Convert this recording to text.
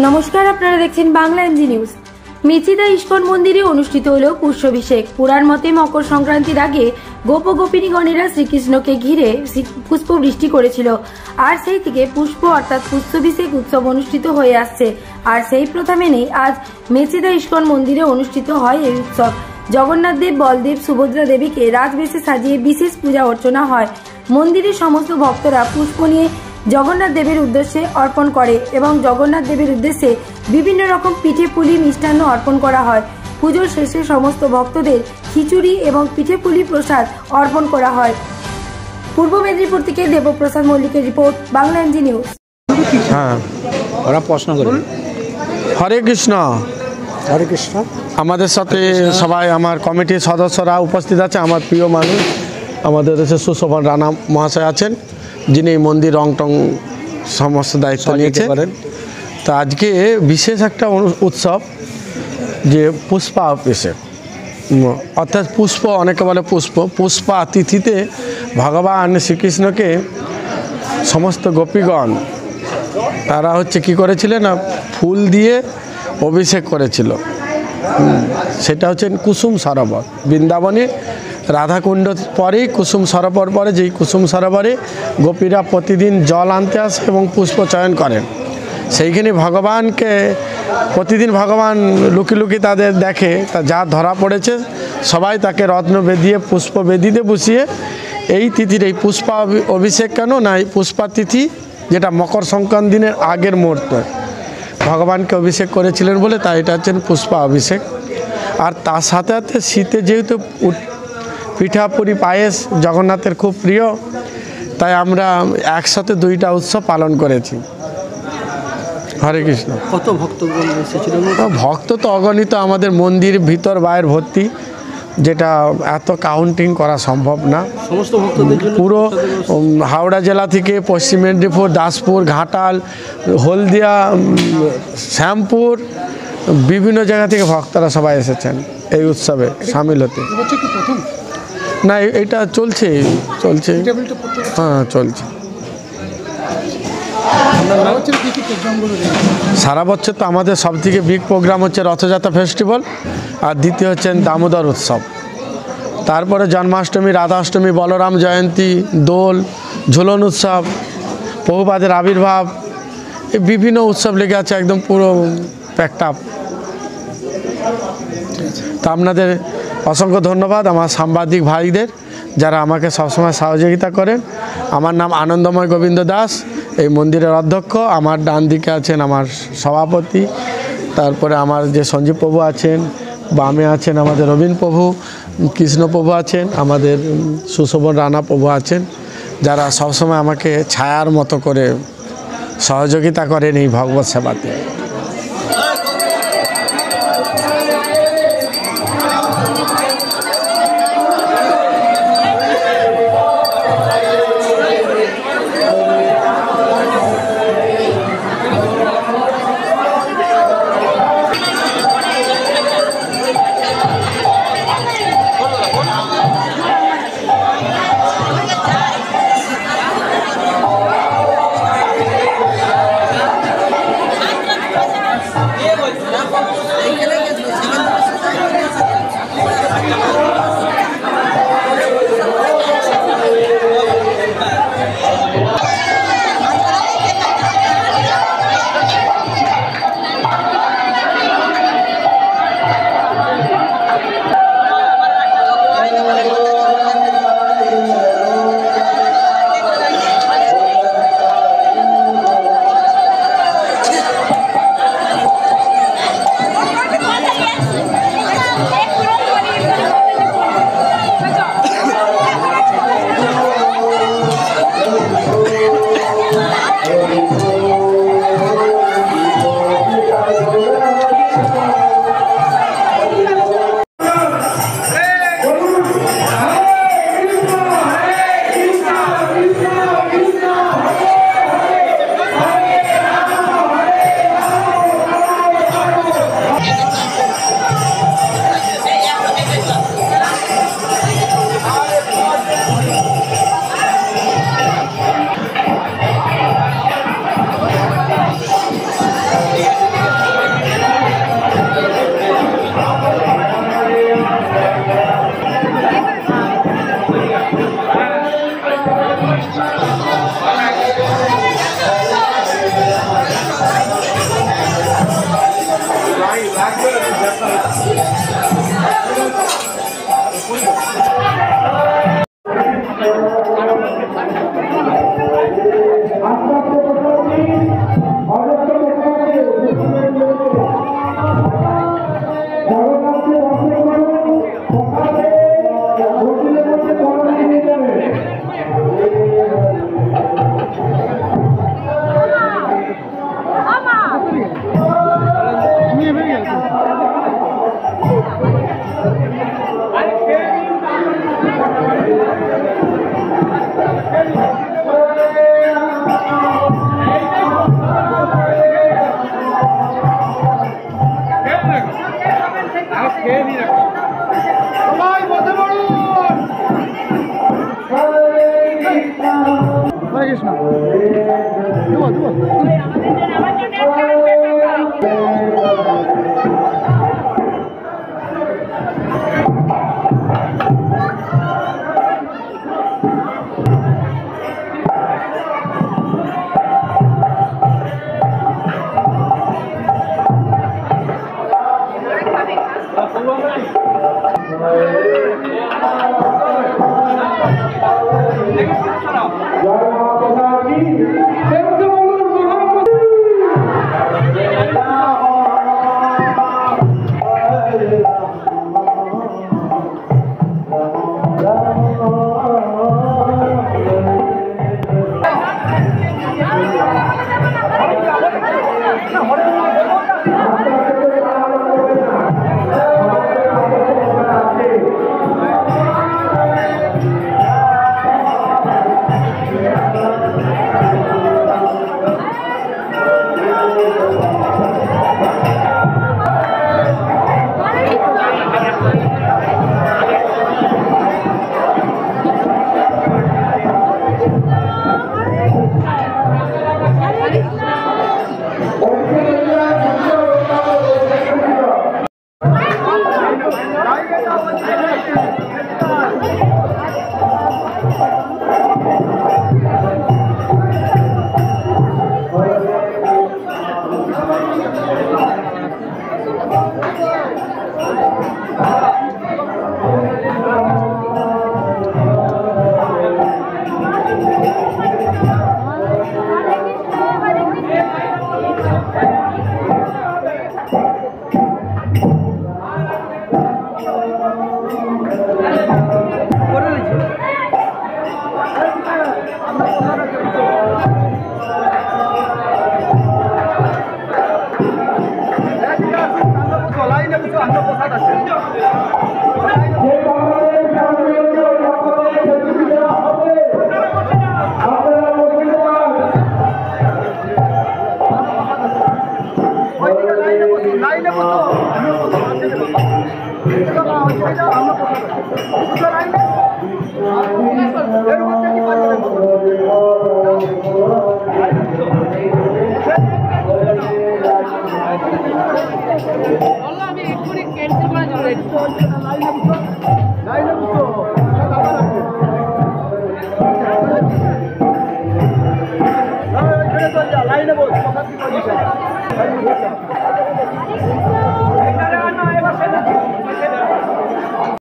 নমস্কার, আপনারা দেখছেন Bangla MG news. Mecheda ISKCON মন্দিরে অনুষ্ঠিত হল পুষ্পাভিষেক। পুরাণ মতে মকর সংক্রান্তির আগে গোপ গোপিনীগণেরা শ্রীকৃষ্ণকে ঘিরে পুষ্প বৃষ্টি করেছিল, আর সেই থেকে পুষ্প অর্থাৎ পুষ্পাভিষেক উৎসব অনুষ্ঠিত হয়ে আসছে। আর সেই প্রথা মেনেই আজ মেচেদা ইস্কন মন্দিরে অনুষ্ঠিত হয় এই উৎসব। জগন্নাথ দেব, বলদেব, সুভদ্রা দেবীকে রাজবেশে সাজিয়ে বিশেষ পূজা অর্চনা হয়। মন্দিরের সমস্ত ভক্তরা পুষ্প নিয়ে জগন্নাথ দেবের উদ্দেশ্যে অর্পণ করে এবং জগন্নাথ দেবের উদ্দেশ্যে বিভিন্ন রকম পিঠে পুলি মিষ্টান্ন অর্পণ করা হয়। পুজোর শেষে সমস্ত ভক্তদের খিচুড়ি এবং পিঠে পুলি প্রসাদ অর্পণ করা হয়। পূর্ব মেদিনীপুর থেকে দেবপ্রসাদ মল্লিকের রিপোর্ট, বাংলা এমজি নিউজ। হ্যাঁ, ওরা প্রশ্ন করে। হরে কৃষ্ণ। হরে কৃষ্ণ। আমাদের সাথে সবাই আমার কমিটির সদস্যরা উপস্থিত আছে। আমার প্রিয় মানুষ আমাদের দেশে সুশোভন রানা মহাশয় আছেন, যিনি মন্দির রং টং সমস্ত দায়িত্ব নিয়েছেন। তো আজকে বিশেষ একটা উৎসব, যে পুষ্পাভিষেক, অর্থাৎ পুষ্প, অনেকে বলে পুষ্পা তিথিতে ভগবান শ্রীকৃষ্ণকে সমস্ত গোপীগণ তারা কি করেছিলেন না, ফুল দিয়ে অভিষেক করেছিল। সেটা হচ্ছে কুসুম সরোবর, বৃন্দাবনে রাধাকুণ্ড পরেই কুসুম সরোবর পরে, যেই কুসুম সরোবরে গোপীরা প্রতিদিন জল আনতে আসে এবং পুষ্প চয়ন করেন। সেইখানে ভগবানকে প্রতিদিন ভগবান লুকি লুকি তাদের দেখে, তা যা ধরা পড়েছে সবাই তাকে রত্ন বেদিয়ে পুষ্প বেদিতে বসিয়ে এই তিথির এই পুষ্পা অভিষেক কেন না, এই পুষ্পা তিথি যেটা মকর সংক্রান্তি দিনের আগের মুহূর্তে ভগবানকে অভিষেক করেছিলেন বলে তাই এটা হচ্ছেন পুষ্পা অভিষেক। আর তার সাথে সাথে শীতে যেহেতু পিঠাপুরি পায়েস জগন্নাথের খুব প্রিয়, তাই আমরা একসাথে দুইটা উৎসব পালন করেছি। হরে কৃষ্ণ। কত ভক্তগণ এসেছিল? ভক্ত তো অগণিত, আমাদের মন্দির ভিতর বাইরে ভর্তি, যেটা এত কাউন্টিং করা সম্ভব না। সমস্ত ভক্তদের জন্য পুরো হাওড়া জেলা থেকে পশ্চিম মেদিনীপুর, দাসপুর, ঘাটাল, হলদিয়া, শ্যামপুর, বিভিন্ন জায়গা থেকে ভক্তরা সবাই এসেছেন এই উৎসবে সামিল হতে। না, এটা চলছে। হ্যাঁ, চলছে। সারা বছর তো আমাদের সবথেকে বিগ প্রোগ্রাম হচ্ছে রথযাত্রা ফেস্টিভ্যাল, আর দ্বিতীয় হচ্ছেন দামোদর উৎসব, তারপরে জন্মাষ্টমী, রাধাষ্টমী, বলরাম জয়ন্তী, দোল, ঝুলন উৎসব, প্রভুপাদের আবির্ভাব, এই বিভিন্ন উৎসব লেগে আছে, একদম পুরো প্যাকড আপ। তা আপনাদের অসংখ্য ধন্যবাদ, আমার সাংবাদিক ভাইদের যারা আমাকে সবসময় সহযোগিতা করেন। আমার নাম আনন্দময় গোবিন্দ দাস, এই মন্দিরের অধ্যক্ষ। আমার ডান দিকে আছেন আমার সভাপতি, তারপরে আমার যে সঞ্জীব প্রভু আছেন, বামে আছেন আমাদের রবীন্দ্র প্রভু, কৃষ্ণ প্রভু আছেন, আমাদের সুশোভন রানা প্রভু আছেন, যারা সবসময় আমাকে ছায়ার মতো করে সহযোগিতা করেন এই ভগবত সেবাতে। লাইনে বল